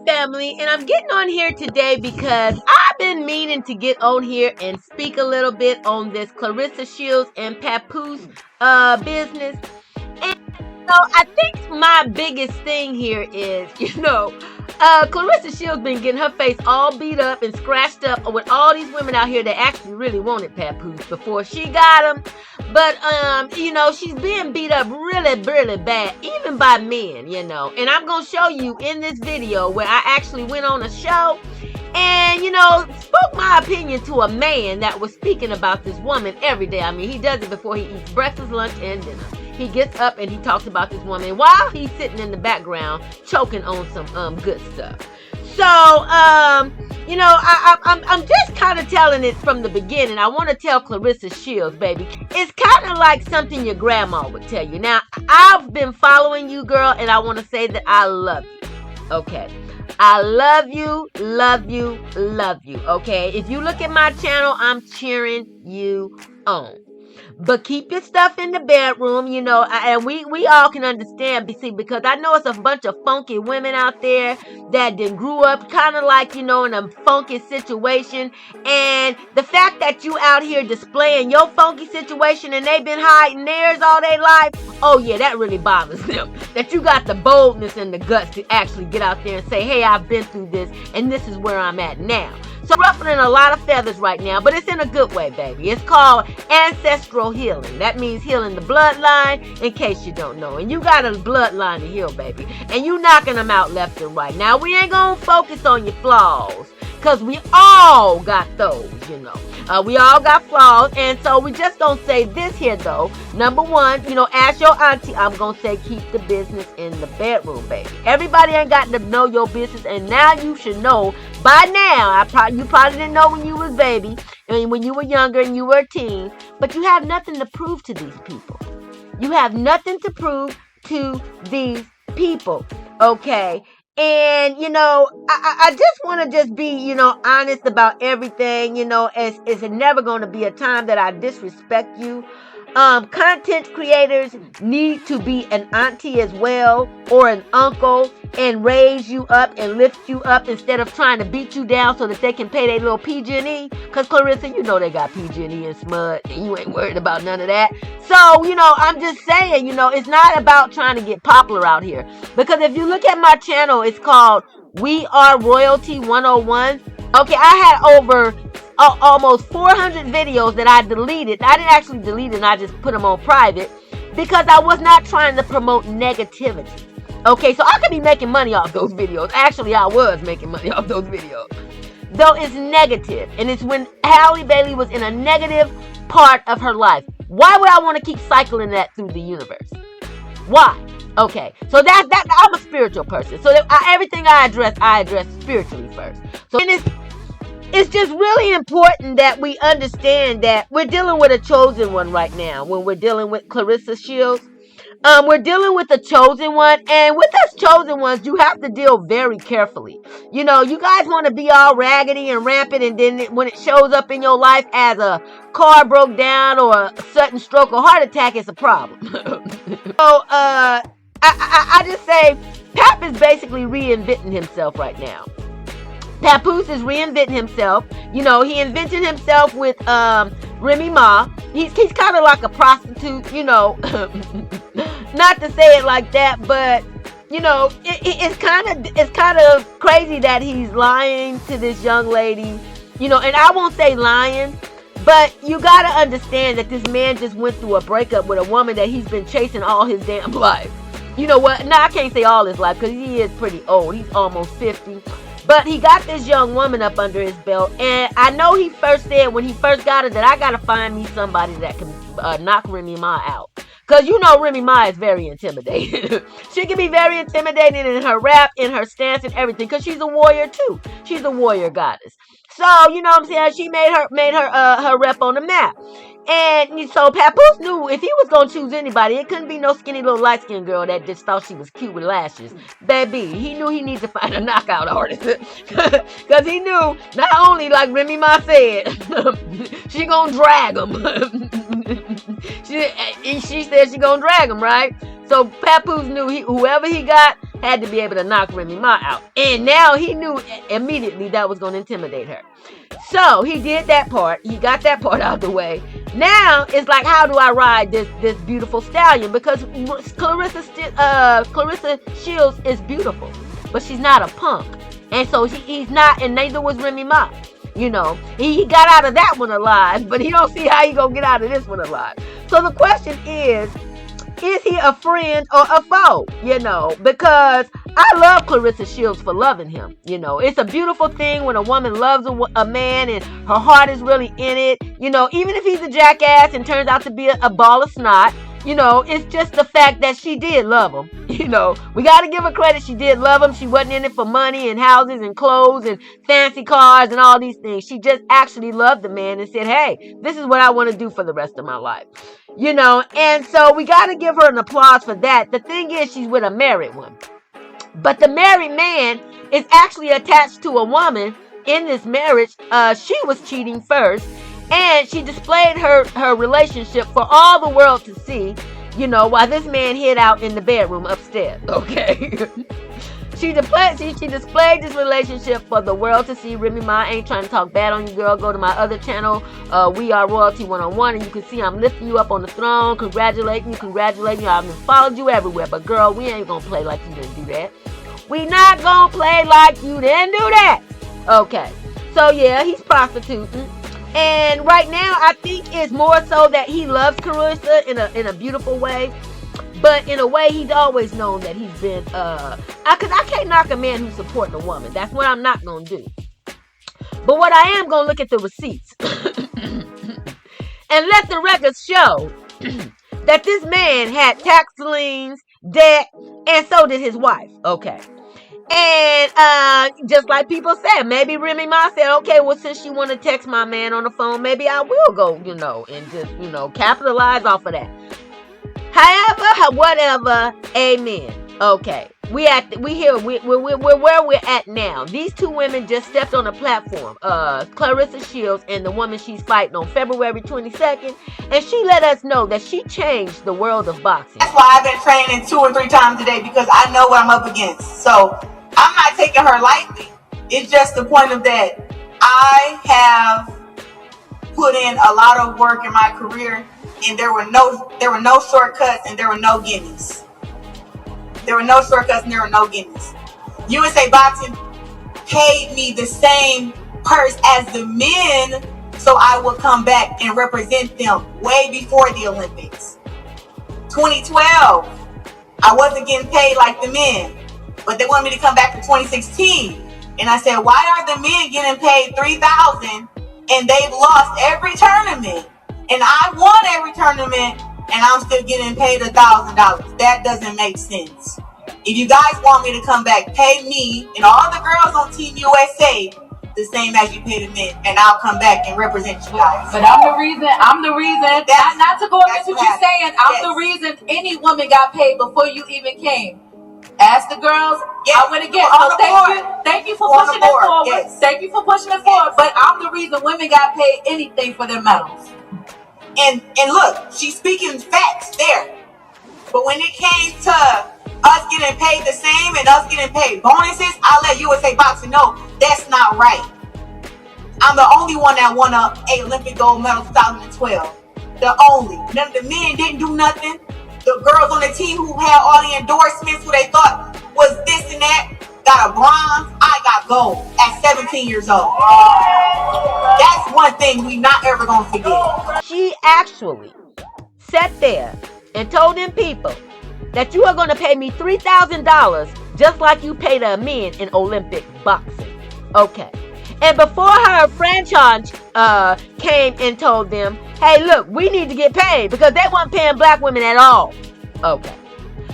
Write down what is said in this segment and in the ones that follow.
Family, and I'm getting on here today because I've been meaning to get on here and speak a little bit on this Clarissa Shields and Papoose business. And I think my biggest thing here is, Clarissa Shields been getting her face all beat up and scratched up with all these women out here that actually really wanted Papoose before she got him. But, she's being beat up really, really bad, even by men, And I'm going to show you in this video where I actually went on a show and, spoke my opinion to a man that was speaking about this woman every day. I mean, he does it before he eats breakfast, lunch, and dinner. He gets up and he talks about this woman while he's sitting in the background choking on some good stuff. So, I'm just kind of telling it from the beginning. I want to tell Clarissa Shields, baby, it's kind of like something your grandma would tell you. Now, I've been following you, girl, and I want to say that I love you. Okay. I love you, love you, love you. Okay. If you look at my channel, I'm cheering you on. But keep your stuff in the bedroom, and we all can understand, because I know it's a bunch of funky women out there that done grew up kind of like, in a funky situation. And the fact that you out here displaying your funky situation and they've been hiding theirs all their life, oh yeah, that really bothers them. That you got the boldness and the guts to actually get out there and say, hey, I've been through this and this is where I'm at now. So ruffling a lot of feathers right now, but it's in a good way, baby. It's called ancestral healing. That means healing the bloodline, in case you don't know. And you got a bloodline to heal, baby. And you knocking them out left and right. Now, we ain't gonna focus on your flaws, because we all got those, we all got flaws. And so we just gonna say this here, though. Number one, as your auntie, I'm gonna say keep the business in the bedroom, baby. Everybody ain't got to know your business, and now you should know by now. You probably didn't know when you was baby, and when you were younger and you were a teen, but you have nothing to prove to these people. You have nothing to prove to these people, okay? And, I just want to just be, honest about everything, it's never going to be a time that I disrespect you. Content creators need to be an auntie as well, or an uncle, and raise you up and lift you up instead of trying to beat you down so that they can pay their little PG&E. Because Clarissa, they got PG&E and smut, and you ain't worried about none of that. So, I'm just saying, it's not about trying to get popular out here. Because if you look at my channel, it's called We Are Royalty 101. Okay, I had over almost 400 videos that I deleted. I didn't actually delete it, I just put them on private because I was not trying to promote negativity. Okay, so I could be making money off those videos. Actually, I was making money off those videos. Though it's negative, and it's when Halle Bailey was in a negative part of her life. Why would I want to keep cycling that through the universe? Why? Okay, so that I'm a spiritual person. So everything I address spiritually first. So it's just really important that we understand that we're dealing with a chosen one right now. When we're dealing with Clarissa Shields, we're dealing with a chosen one, and with us chosen ones, you have to deal very carefully. You guys want to be all raggedy and rampant, and then when it shows up in your life as a car broke down or a sudden stroke or heart attack, it's a problem. So, I just say, Pap is basically reinventing himself right now. Papoose is reinventing himself. He invented himself with Remy Ma. He's kind of like a prostitute, not to say it like that, but it's kind of crazy that he's lying to this young lady, and I won't say lying, but you gotta understand that this man just went through a breakup with a woman that he's been chasing all his damn life. You know what? No, I can't say all his life because he is pretty old. He's almost 50. But he got this young woman up under his belt. And I know he first said when he first got her that I got to find me somebody that can knock Remy Ma out. Because Remy Ma is very intimidating. She can be very intimidating in her rap, in her stance and everything. Because she's a warrior too. She's a warrior goddess. So, you know what I'm saying? She made her rep on the map. And so Papoose knew if he was going to choose anybody, it couldn't be no skinny little light-skinned girl that just thought she was cute with lashes. Baby, he knew he needed to find a knockout artist. Because he knew, not only, like Remy Ma said, she going to drag him. she said she going to drag him, right? So Papoose knew whoever he got had to be able to knock Remy Ma out. And now he knew immediately that was going to intimidate her. So he did that part. He got that part out of the way. Now it's like, how do I ride this beautiful stallion? Because Clarissa Shields is beautiful, but she's not a punk. And so he's not, and neither was Remy Ma. You know, he got out of that one alive, but he don't see how he gonna get out of this one alive. So the question is he a friend or a foe? You know, because I love Clarissa Shields for loving him. You know, it's a beautiful thing when a woman loves a man and her heart is really in it. You know, even if he's a jackass and turns out to be a ball of snot, you know, it's just the fact that she did love him. You know, we got to give her credit. She did love him. She wasn't in it for money and houses and clothes and fancy cars and all these things. She just actually loved the man and said, hey, this is what I want to do for the rest of my life. You know, and so we got to give her an applause for that. The thing is, she's with a married one. But the married man is actually attached to a woman in this marriage. She was cheating first. And she displayed her relationship for all the world to see, you know, while this man hid out in the bedroom upstairs. Okay. She displayed this relationship for the world to see. Remy Ma, I ain't trying to talk bad on you, girl. Go to my other channel, We Are Royalty 101, and you can see I'm lifting you up on the throne, congratulating you. I've followed you everywhere, but girl, we ain't gonna play like you didn't do that. We not gonna play like you didn't do that. Okay. So yeah, he's prostituting. And right now, I think it's more so that he loves Clarissa in a beautiful way. But in a way, he's always known that he's been, because I can't knock a man who's supporting a woman. That's what I'm not going to do. But what I am going to look at the receipts. And let the records show that this man had tax liens, debt, and so did his wife. Okay. And just like people said, maybe Remy Ma said, okay, well, since you want to text my man on the phone, maybe I will go, you know, and just, you know, capitalize off of that. However, whatever, amen. Okay, we're where we're at now. These two women just stepped on a platform. Clarissa Shields and the woman she's fighting on February 22nd, and she let us know that she changed the world of boxing. That's why I've been training 2 or 3 times a day, because I know what I'm up against. So I'm not taking her lightly. It's just the point of that I have put in a lot of work in my career, and there were no shortcuts and there were no gimmies. USA Boxing paid me the same purse as the men, so I would come back and represent them way before the Olympics. 2012, I wasn't getting paid like the men, but they wanted me to come back for 2016. And I said, why are the men getting paid $3,000 and they've lost every tournament? And I won every tournament and I'm still getting paid $1,000. That doesn't make sense. If you guys want me to come back, pay me and all the girls on Team USA the same as you pay the men, and I'll come back and represent you guys. But I'm the reason, not to go against what you're saying, I'm the reason any woman got paid before you even came. Ask the girls, I went again. So thank you for pushing it forward. Yes. Thank you for pushing it forward. But I'm the reason women got paid anything for their medals. And look, she's speaking facts there. But when it came to us getting paid the same and us getting paid bonuses, I'll let USA Boxing know that's not right. I'm the only one that won a Olympic gold medal 2012. The only. None of the men didn't do nothing. The girls on the team who had all the endorsements, who they thought was this and that, got a bronze. I got gold at 17 years old. That's one thing we not ever gonna forget. She actually sat there and told them people that you are going to pay me $3,000 just like you paid a men in Olympic boxing. Okay. And before her franchise came and told them, hey, look, we need to get paid, because they weren't paying black women at all. Okay.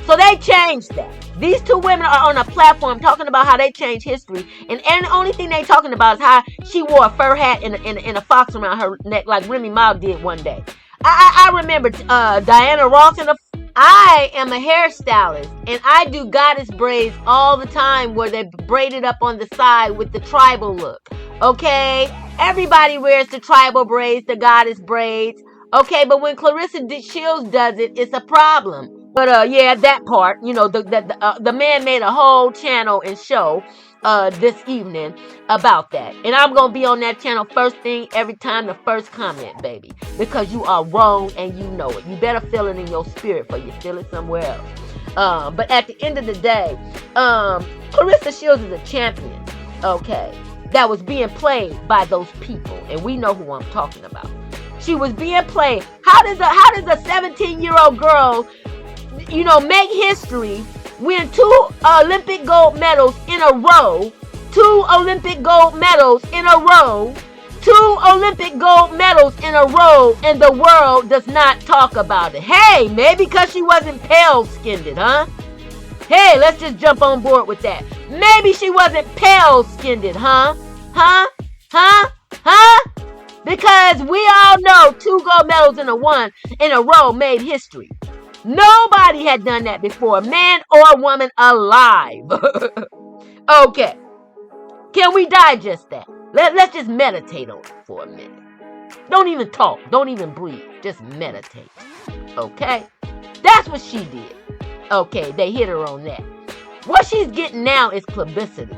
So they changed that. These two women are on a platform talking about how they changed history. And the only thing they talking about is how she wore a fur hat and a fox around her neck like Remy Ma did one day. I remember Diana Ross I am a hairstylist, and I do goddess braids all the time where they braid it up on the side with the tribal look. Okay? Everybody wears the tribal braids, the goddess braids. Okay, but when Clarissa Shields does it, it's a problem. But yeah, that part, the man made a whole channel and show this evening about that. And I'm gonna be on that channel first thing every time, the first comment, baby. Because you are wrong and you know it. You better feel it in your spirit for you feel it somewhere else. But at the end of the day, Clarissa Shields is a champion, okay, that was being played by those people. And we know who I'm talking about. She was being played. How does a 17-year-old girl, make history, win 2 Olympic gold medals in a row, 2 Olympic gold medals in a row, 2 Olympic gold medals in a row, and the world does not talk about it? Hey, maybe because she wasn't pale-skinned, huh? Hey, let's just jump on board with that. Maybe she wasn't pale-skinned, huh? Because we all know 2 gold medals in a row made history. Nobody had done that before, man or woman alive. Okay. Can we digest that? Let's just meditate on it for a minute. Don't even talk. Don't even breathe. Just meditate. Okay? That's what she did. Okay, they hit her on that. What she's getting now is publicity.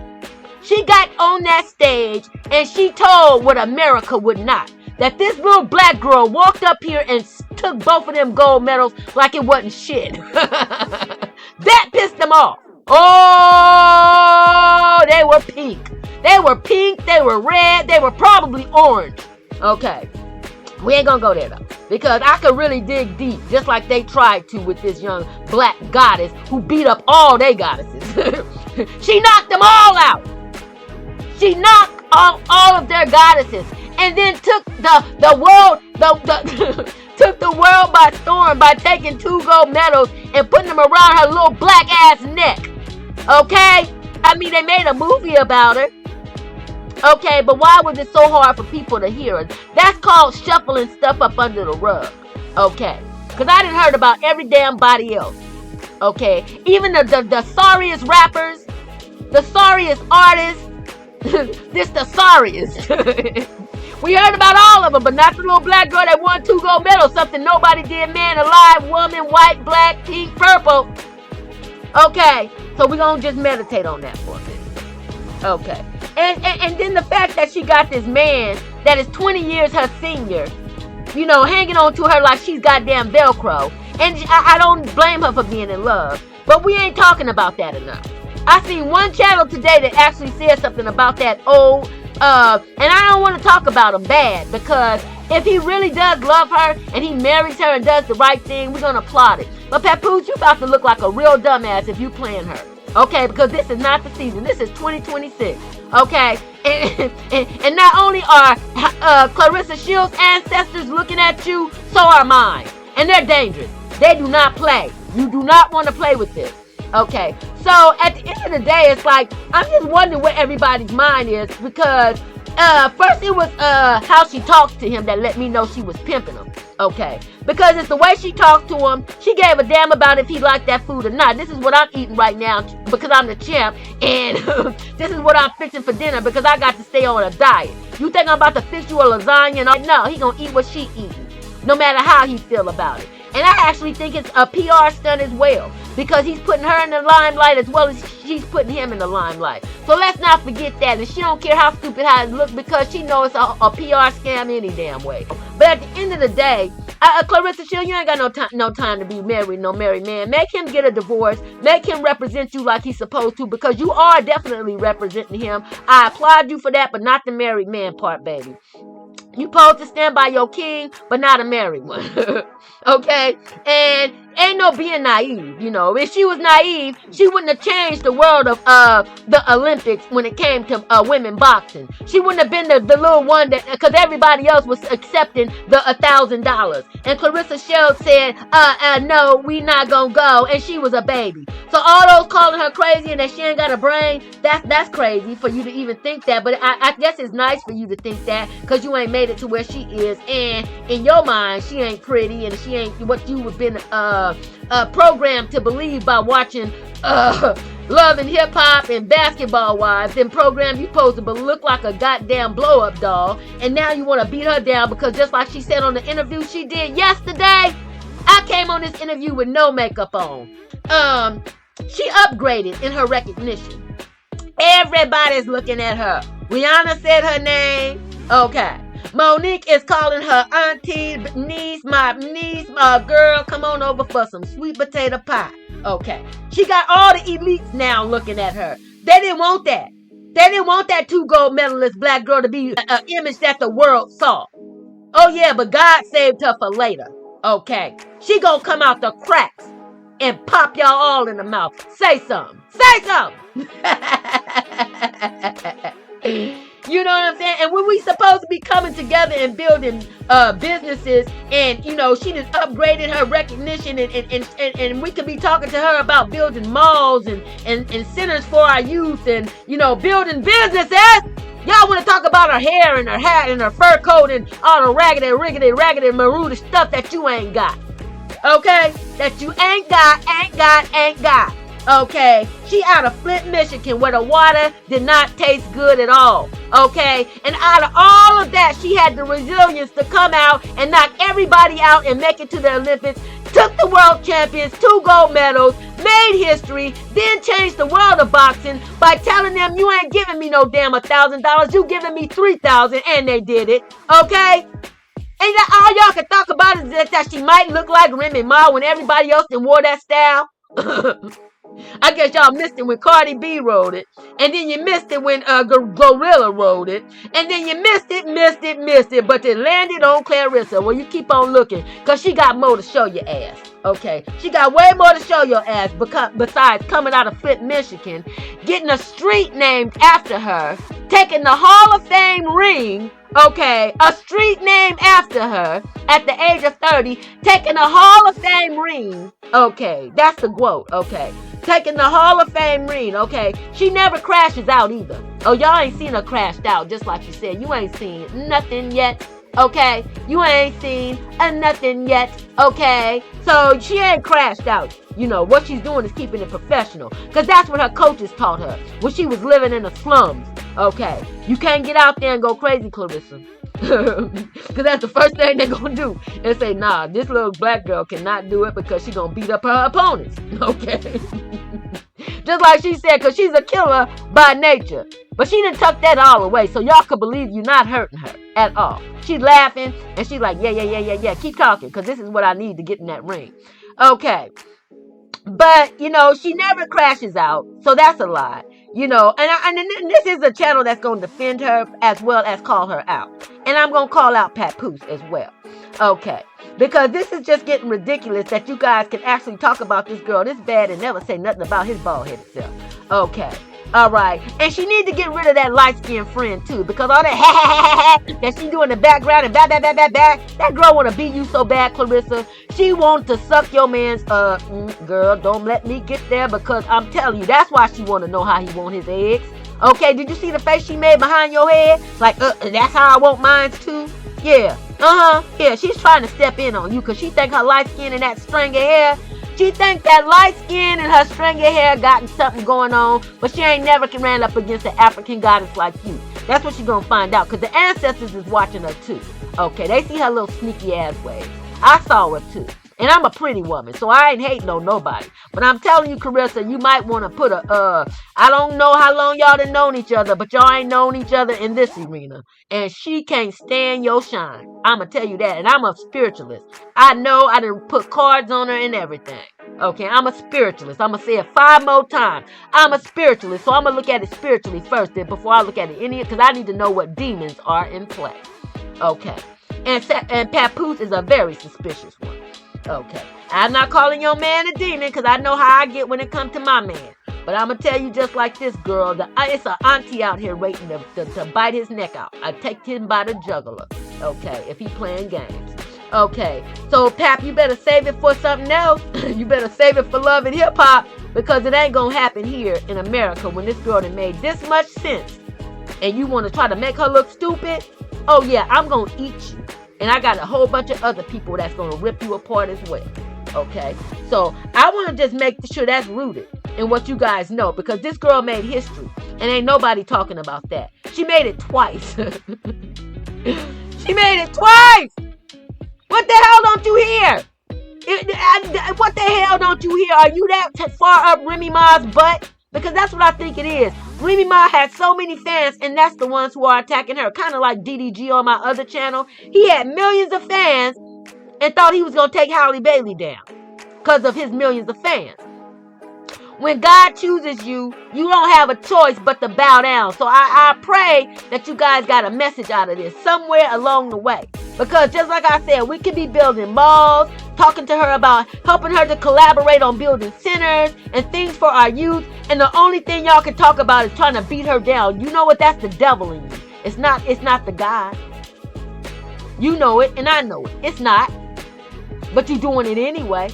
She got on that stage and she told what America would not. That this little black girl walked up here and took both of them gold medals like it wasn't shit. That pissed them off. Oh, they were pink. They were pink, they were red, they were probably orange. Okay. We ain't gonna go there though. Because I could really dig deep, just like they tried to with this young black goddess who beat up all they goddesses. She knocked them all out. She knocked off all of their goddesses. And then took the world took the world by storm by taking 2 gold medals and putting them around her little black ass neck. Okay? I mean, they made a movie about her. Okay, but why was it so hard for people to hear it? That's called shuffling stuff up under the rug. Okay? Because I done heard about every damn body else. Okay? Even the sorriest rappers, the sorriest artists, this the sorriest. We heard about all of them, but not the little black girl that won 2 gold medals. Something nobody did, man, alive, woman, white, black, pink, purple. Okay, so we're going to just meditate on that for a minute. Okay. And then the fact that she got this man that is 20 years her senior, hanging on to her like she's goddamn Velcro. And I don't blame her for being in love, but we ain't talking about that enough. I seen one channel today that actually said something about that old, and I don't want to talk about him bad, because if he really does love her and he marries her and does the right thing, we're going to applaud it. But Papoose, you about to look like a real dumbass if you playing her. Okay, because this is not the season. This is 2026. Okay, and not only are Clarissa Shields' ancestors looking at you, so are mine. And they're dangerous. They do not play. You do not want to play with this. Okay, so at the end of the day, it's like, I'm just wondering where everybody's mind is, because first it was how she talked to him that let me know she was pimping him. Okay, because it's the way she talked to him. She gave a damn about if he liked that food or not. This is what I'm eating right now because I'm the champ, and this is what I'm fixing for dinner because I got to stay on a diet. You think I'm about to fix you a lasagna? And all? No, he gonna eat what she eating, no matter how he feel about it. And I actually think it's a PR stunt as well, because he's putting her in the limelight as well as she's putting him in the limelight. So let's not forget that. And she don't care how stupid how it looks, because she knows it's a PR scam any damn way. But at the end of the day, Clarissa Shields, you ain't got no time to be married, no married man. Make him get a divorce. Make him represent you like he's supposed to, because you are definitely representing him. I applaud you for that, but not the married man part, baby. You supposed to stand by your king, but not a married one. Okay? And ain't no being naive, If she was naive, she wouldn't have changed the world of the Olympics when it came to women boxing. She wouldn't have been the little one that, because everybody else was accepting the $1,000. And Clarissa Shields said, no, we not gonna go. And she was a baby. So all those calling her crazy and that she ain't got a brain, that's crazy for you to even think that. But I guess it's nice for you to think that, because you ain't made it to where she is. And in your mind, she ain't pretty, and she ain't what you have been programmed to believe by watching Love and Hip Hop and Basketball Wives. Then program you supposed to look like a goddamn blow up doll, and now you want to beat her down because, just like she said on the interview she did yesterday, I came on this interview with no makeup on. She upgraded in her recognition. Everybody's looking at her. Rihanna said her name. Okay. Monique is calling her auntie, niece, my girl. Come on over for some sweet potato pie. Okay. She got all the elites now looking at her. They didn't want that. They didn't want that 2 gold medalist black girl to be an image that the world saw. Oh yeah, but God saved her for later. Okay. She gonna come out the cracks and pop y'all all in the mouth. Say something. Say something. You know what I'm saying? And when we supposed to be coming together and building businesses, and she just upgraded her recognition, and we could be talking to her about building malls and centers for our youth, and building businesses. Y'all want to talk about her hair and her hat and her fur coat and all the raggedy maroon stuff that you ain't got. Okay? That you ain't got. Okay? She out of Flint, Michigan, where the water did not taste good at all. Okay? And out of all of that, she had the resilience to come out and knock everybody out and make it to the Olympics. Took the world champions, 2 gold medals, made history, then changed the world of boxing by telling them, you ain't giving me no damn $1,000, you giving me $3,000, and they did it. Okay? And all y'all can talk about is that she might look like Remy Ma when everybody else done wore that style. I guess y'all missed it when Cardi B rode it. And then you missed it when Gorilla rode it. And then you missed it. But it landed on Clarissa. Well, you keep on looking. Because she got more to show your ass. Okay? She got way more to show your ass. Besides coming out of Flint, Michigan. Getting a street named after her. Taking the Hall of Fame ring. Okay? A street named after her. At the age of 30. Taking a Hall of Fame ring. Okay? That's the quote. Okay? Taking the Hall of Fame ring, okay? She never crashes out either. Oh, y'all ain't seen her crashed out, just like she said. You ain't seen nothing yet, okay? You ain't seen nothing yet, okay? So she ain't crashed out. What she's doing is keeping it professional. Because that's what her coaches taught her when she was living in the slums, okay? You can't get out there and go crazy, Clarissa. Because that's the first thing they're going to do. And say, nah, this little black girl cannot do it because she's going to beat up her opponents. Okay? Just like she said, because she's a killer by nature. But she didn't tuck that all away. So y'all could believe you're not hurting her at all. She's laughing. And she's like, yeah. Keep talking. Because this is what I need to get in that ring. Okay. But, she never crashes out. So that's a lie. And this is a channel that's going to defend her as well as call her out. And I'm going to call out Papoose as well. Okay. Because this is just getting ridiculous that you guys can actually talk about this girl this bad and never say nothing about his bald-headed self. Okay. All right. And she need to get rid of that light-skinned friend, too. Because all that that she do in the background and that girl want to beat you so bad, Clarissa. She wants to suck your man's, girl, don't let me get there because I'm telling you, that's why she want to know how he want his eggs. Okay, did you see the face she made behind your head? Like, that's how I want mine, too? Yeah. Yeah, she's trying to step in on you because she think her light skin and that stringy hair. She think that light skin and her stringy hair got something going on, but she ain't never ran up against an African goddess like you. That's what she's gonna find out because the ancestors is watching her too. Okay, they see her little sneaky ass ways. I saw her too. And I'm a pretty woman, so I ain't hating on nobody. But I'm telling you, Clarissa, you might want to put I don't know how long y'all done known each other, but y'all ain't known each other in this arena. And she can't stand your shine. I'm going to tell you that. And I'm a spiritualist. I know I done put cards on her and everything. Okay, I'm a spiritualist. I'm going to say it 5 more times. I'm a spiritualist, so I'm going to look at it spiritually first then before I look at it because I need to know what demons are in play. Okay. And Papoose is a very suspicious one. Okay. I'm not calling your man a demon because I know how I get when it comes to my man. But I'm going to tell you just like this, girl. It's an auntie out here waiting to bite his neck out. I take him by the jugular. Okay. If he playing games. Okay. So, Pap, you better save it for something else. You better save it for love and hip hop because it ain't going to happen here in America when this girl done made this much sense. And you want to try to make her look stupid? Oh, yeah. I'm going to eat you. And I got a whole bunch of other people that's going to rip you apart as well. Okay? So, I want to just make sure that's rooted in what you guys know. Because this girl made history. And ain't nobody talking about that. She made it twice. She made it twice! What the hell don't you hear? What the hell don't you hear? Are you that far up Remy Ma's butt? Because that's what I think it is. Remy Ma had so many fans, and that's the ones who are attacking her. Kind of like DDG on my other channel. He had millions of fans and thought he was going to take Halle Bailey down because of his millions of fans. When God chooses you, you don't have a choice but to bow down. So I pray that you guys got a message out of this somewhere along the way. Because just like I said, we could be building malls, talking to her about helping her to collaborate on building centers and things for our youth. And the only thing y'all can talk about is trying to beat her down. You know what? That's the devil in you. It's not the God. You know it and I know it. It's not. But you're doing it anyway.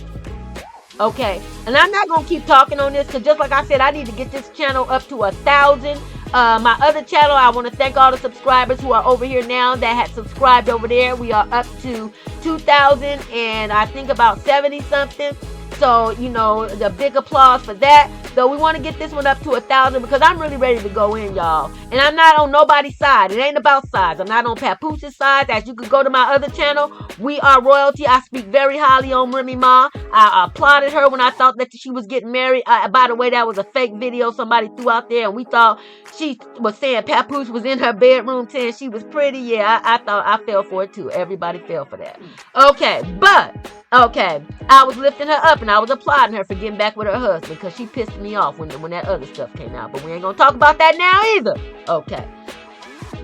Okay, and I'm not going to keep talking on this because just like I said, I need to get this channel up to 1,000. My other channel, I want to thank all the subscribers who are over here now that had subscribed over there. We are up to 2,000 and I think about 70 something. So, you know, the big applause for that. So we want to get this one up to 1,000 because I'm really ready to go in, y'all. And I'm not on nobody's side. It ain't about sides. I'm not on Papoose's side. As you can go to my other channel, We Are Royalty. I speak very highly on Remy Ma. I applauded her when I thought that she was getting married. By the way, that was a fake video somebody threw out there. And we thought she was saying Papoose was in her bedroom saying she was pretty. Yeah, I thought I fell for it too. Everybody fell for that. Okay, okay, I was lifting her up and I was applauding her for getting back with her husband because she pissed me off when that other stuff came out. But we ain't going to talk about that now either. Okay.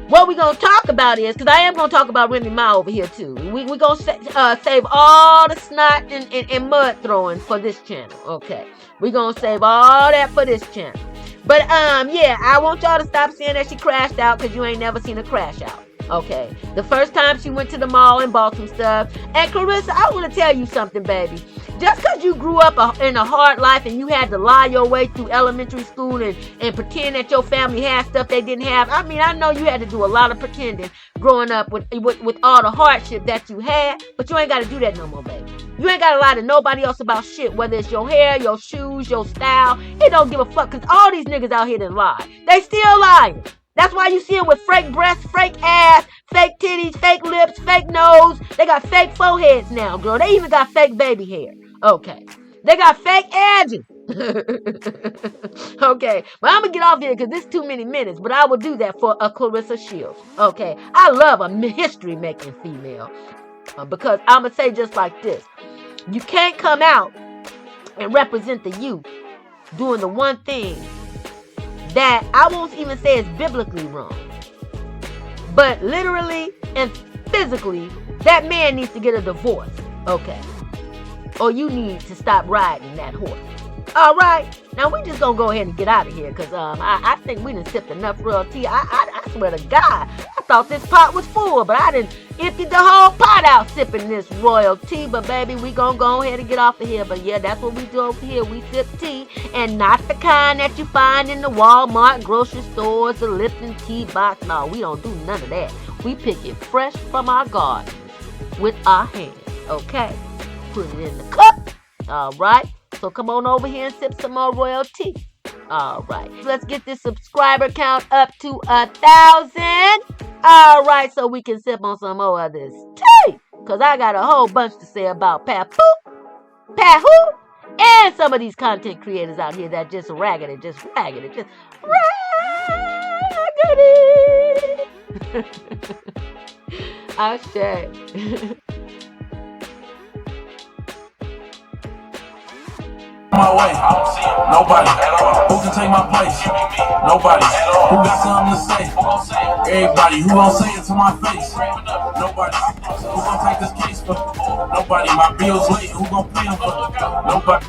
What we going to talk about is, because I am going to talk about Remy Ma over here too. We going to save all the snot and mud throwing for this channel. Okay. We going to save all that for this channel. But yeah, I want y'all to stop saying that she crashed out because you ain't never seen her crash out. Okay, the first time she went to the mall and bought some stuff. And Clarissa, I want to tell you something, baby. Just because you grew up in a hard life and you had to lie your way through elementary school and pretend that your family had stuff they didn't have. I mean, I know you had to do a lot of pretending growing up with all the hardship that you had, but you ain't got to do that no more, baby. You ain't got to lie to nobody else about shit, whether it's your hair, your shoes, your style. It don't give a fuck because all these niggas out here that lie. They still lying. That's why you see them with fake breasts, fake ass, fake titties, fake lips, fake nose. They got fake foreheads now, girl. They even got fake baby hair. Okay. They got fake edges. Okay. But I'm going to get off here because this is too many minutes. But I will do that for a Clarissa Shields. Okay. I love a history-making female. Because I'm going to say just like this. You can't come out and represent the youth doing the one thing that I won't even say is biblically wrong. But literally and physically, that man needs to get a divorce. Okay. Or you need to stop riding that horse. All right. Now, we just going to go ahead and get out of here because I think we done sipped enough real tea. I swear to God, I thought this pot was full, but I done emptied the whole pot out sipping this royal tea. But, baby, we going to go ahead and get off of here. But, yeah, that's what we do over here. We sip tea, and not the kind that you find in the Walmart grocery stores, the Lipton tea box. No, we don't do none of that. We pick it fresh from our garden with our hands, okay? Put it in the cup, all right? So come on over here and sip some more royal tea. All right. Let's get this subscriber count up to 1,000. All right. So we can sip on some more of this tea. Because I got a whole bunch to say about Papoose, and some of these content creators out here that just raggedy. I say. My way, nobody who can take my place, nobody who got something to say, everybody who gon' say it to my face, nobody who gon' take this case for, nobody, my bills late, who gon' pay them for, nobody.